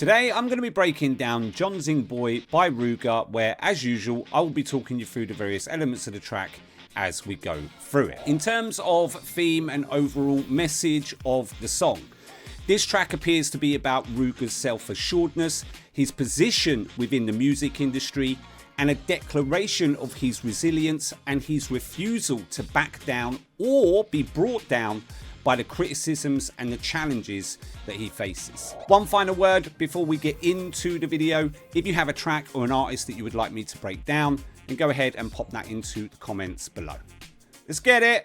Today I'm going to be breaking down Jonzing Boy by Ruger, where as usual I will be talking you through the various elements of the track as we go through it. In terms of theme and overall message of the song, this track appears to be about Ruger's self-assuredness, his position within the music industry, and a declaration of his resilience and his refusal to back down or be brought down by the criticisms and the challenges that he faces. One final word before we get into the video: if you have a track or an artist that you would like me to break down, then go ahead and pop that into the comments below. Let's get it.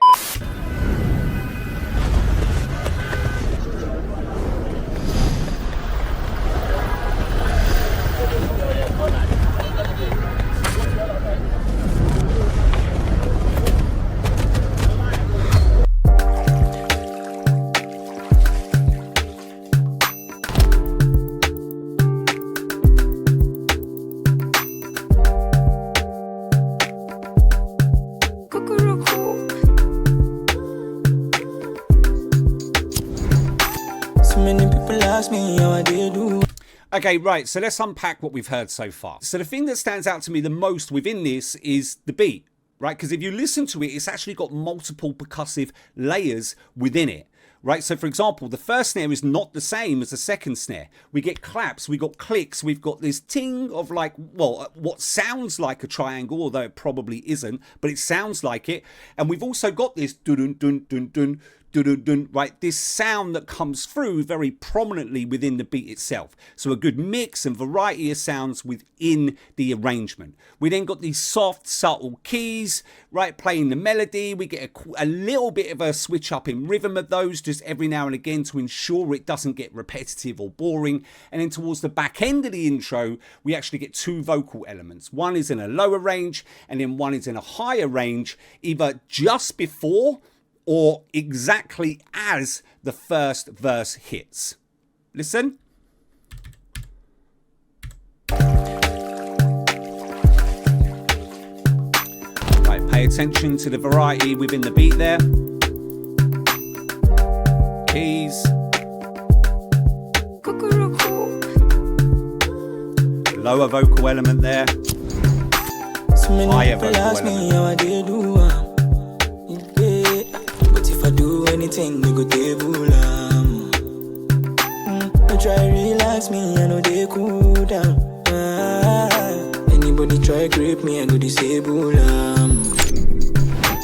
Okay, right, so let's unpack what we've heard so far. So the thing that stands out to me the most within this is the beat, right? Because if you listen to it, it's actually got multiple percussive layers within it, right? So for example, the first snare is not the same as the second snare. We get claps, we got clicks, we've got this ting of like, well, what sounds like a triangle, although it probably isn't, but it sounds like it. And we've also got this dun-dun-dun-dun-dun, right, this sound that comes through very prominently within the beat itself. So a good mix and variety of sounds within the arrangement. We then got these soft, subtle keys, right, playing the melody. We get a little bit of a switch up in rhythm of those just every now and again to ensure it doesn't get repetitive or boring. And then towards the back end of the intro, we actually get two vocal elements. One is in a lower range and then one is in a higher range, either just before or exactly as the first verse hits. Listen. Right, pay attention to the variety within the beat there. Keys. Lower vocal element there. Higher vocal element. Anything you go table try relax me, I know they cool down. Anybody try grip me, I go disable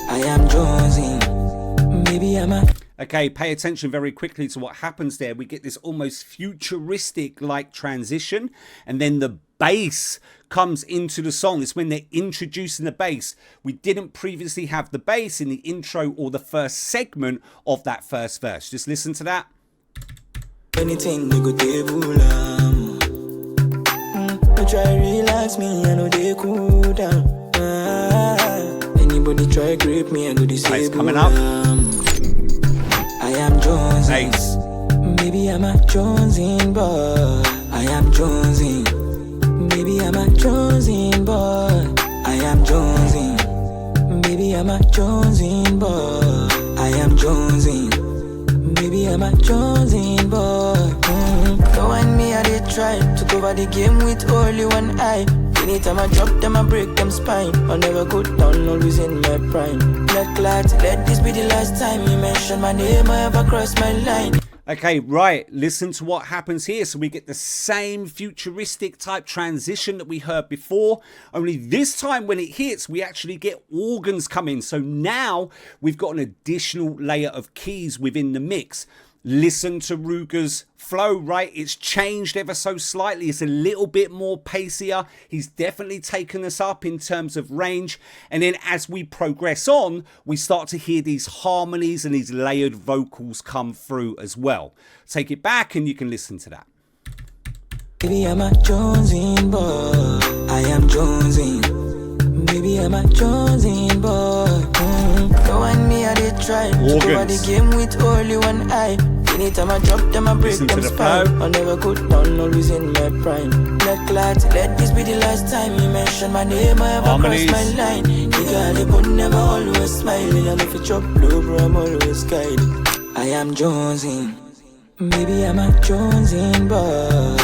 I am Jonzing, maybe I'm a... Okay, pay attention very quickly to what happens there. We get this almost futuristic like transition, and then the bass comes into the song. It's when they're introducing the bass. We didn't previously have the bass in the intro or the first segment of that first verse. Just listen to that. Anything you go table try relax me, I know they cool down. Anybody try grip me, I go disable. Bass coming up. I am Jonzing. Bass. Maybe I'm a Jonzing boy. I am Jonzing. Maybe I'm a Jonzing boy. I am Jonzing. Maybe I'm a Jonzing boy. I am Jonzing. Maybe I'm a Jonzing boy. So and me, I did try to cover the game with only one eye. Anytime I drop them, I break them spine. I'll never go down, always in my prime. Black light, let this be the last time you mention my name or ever cross my line. Okay, right, listen to what happens here. So we get the same futuristic type transition that we heard before, only this time when it hits, we actually get organs come in. So now we've got an additional layer of keys within the mix. Listen to Ruger's flow, right? It's changed ever so slightly. It's a little bit more pacier. He's definitely taken us up in terms of range. And then as we progress on, we start to hear these harmonies and these layered vocals come through as well. Take it back and you can listen to that. Maybe I'm a Jonzing boy. I am Jonzing. Maybe I'm a Jonzing boy. So and me, I did try to cover the game with only one eye. Anytime I drop them, I break them spine. I'll never go down, always in my prime. Black light, let this be the last time you mention my name, I ever cross my line. Nigga, they put never always smiling. And if you chop low, bro, I'm always guiding. I am Jonzing. Maybe I'm a Jonzing boy.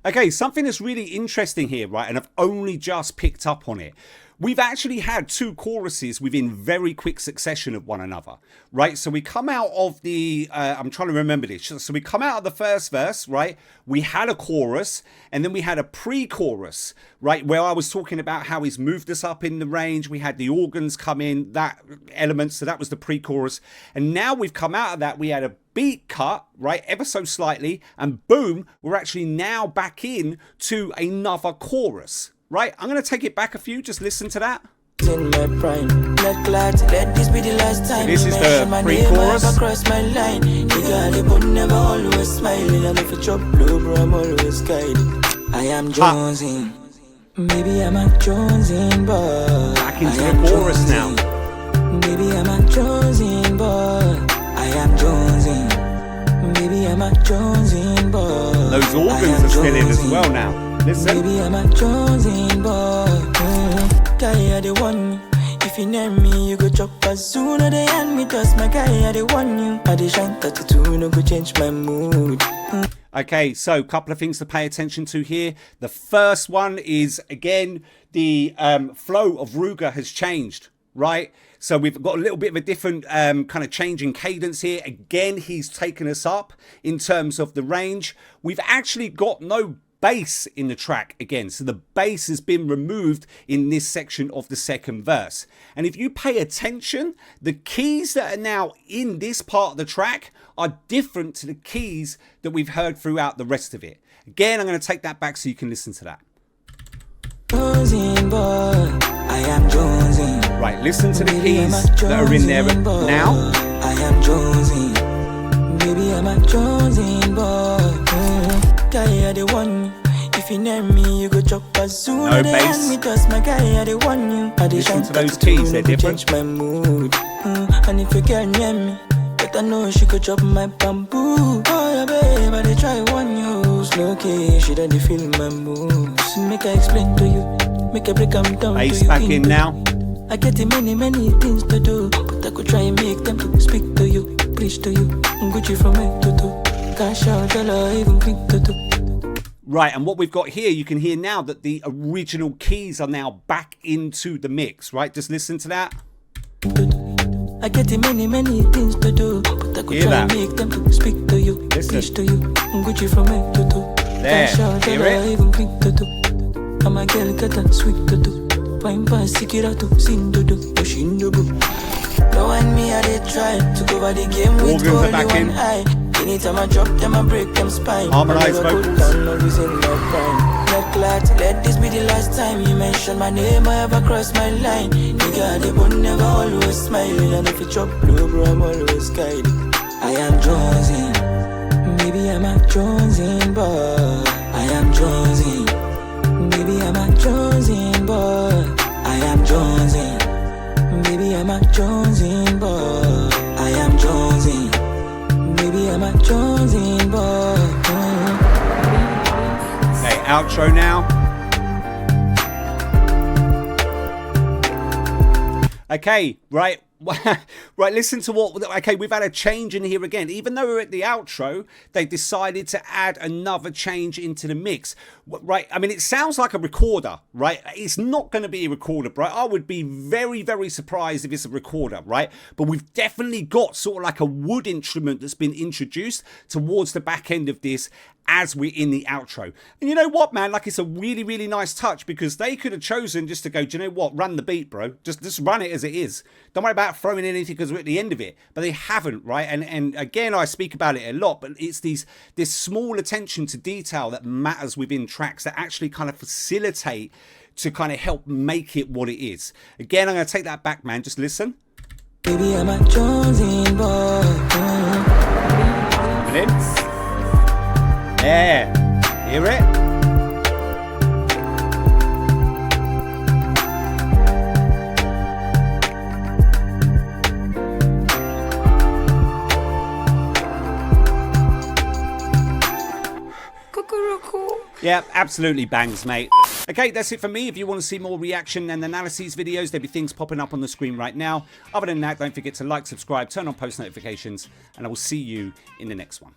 Okay, something that's really interesting here, right, and I've only just picked up on it. We've actually had two choruses within very quick succession of one another, right? So we come out of the, I'm trying to remember this. So we come out of the first verse, right? We had a chorus, and then we had a pre-chorus, right? Where I was talking about how he's moved us up in the range. We had the organs come in, that element. So that was the pre-chorus. And now we've come out of that. We had a beat cut, right, ever so slightly, and boom, we're actually now back in to another chorus. Right, I'm going to take it back a few, just listen to that. In my prime, not glad to let this be the last time. This is the pre-chorus. Across my line, nigga, but never always smiling. And if you chop blue, bro, I'm always guiding. I am Jonzing, maybe I'm a Jonzing boy. Back into the chorus now. Maybe I'm a Jonzing boy. I am Jonzing, maybe I'm a Jonzing boy. Those organs are still in as well now. Listen. Maybe I'm a Jonzing boy. Guy, I the one. If you name me, you go chop as soon as they hand me. Cause my guy, I the one you. I the shine 32, no go change my mood. Okay, so a couple of things to pay attention to here. The first one is, again, the flow of Ruger has changed, right? So we've got a little bit of a different kind of change in cadence here. Again, he's taken us up in terms of the range. We've actually got no bass in the track again, so the bass has been removed in this section of the second verse. And if you pay attention, the keys that are now in this part of the track are different to the keys that we've heard throughout the rest of it. Again, I'm going to take that back so you can listen to that. Jonzing boy, I am Jonzing. Right, listen to the keys that are in there now. I am Jonzing, baby, I'm a Jonzing boy. Guy, I the one. If you name me, you go chop as soon as they hand me. Cause my guy, I the one you. I the listen to those keys, they're different. Change my mood. And if you girl near me, better know she could chop my bamboo. Oh yeah, babe, I they try one use. Okay, she done feel my moves. Make I explain to you, make I break them down bass to you. Back in now. I get many things to do, but I could try and make them to speak to you, preach to you. Gucci from head to toe. Cash out, dollar, even click to do. Right, and what we've got here, you can hear now that the original keys are now back into the mix, right? Just listen to that. I get many things to do, but I could try and make them to speak to you, preach to you. Gucci from head to toe. There, Cash out, hear dollar, it? even click to do. I'm a girl, got a sweet to do. Fine pass, sikirato, sin to do, pushing the book. No one me, I did try to cover the game with Organs are back only in. one eye. Anytime I drop them, I break them spine. Harmonized vocals. Not glad to let this be the last time you mention my name, I ever cross my line. Nigga, they would never always smiling. And if you chop blue, bro, I'm always guiding. I am Jonzing, maybe I'm a Jonzing boy. I am Jonzing, maybe I'm a Jonzing boy. I am Jonzing, maybe I'm a Jonzing boy. I am Jonzing. Maybe I'm a Jonzing boy. Okay, outro now. Okay, right. Right, listen to what... Okay, we've had a change in here again. Even though we're at the outro, they decided to add another change into the mix. Right, I mean, it sounds like a recorder, right? It's not going to be a recorder, right? I would be very surprised if it's a recorder, right? But we've definitely got sort of like a wood instrument that's been introduced towards the back end of this as we're in the outro. And you know what, man? Like, it's a really nice touch, because they could have chosen just to go, do you know what? Run the beat, bro. Just run it as it is. Don't worry about throwing in anything because we're at the end of it. But they haven't, right? And again, I speak about it a lot, but it's this small attention to detail that matters within tracks that actually kind of facilitate to kind of help make it what it is. Again, I'm going to take that back, man. Just listen. Baby, I'm a Jonzing boy. And in. Yeah, hear it? Yeah, absolutely bangs, mate. Okay, that's it for me. If you want to see more reaction and analyses videos, there'll be things popping up on the screen right now. Other than that, don't forget to like, subscribe, turn on post notifications, and I will see you in the next one.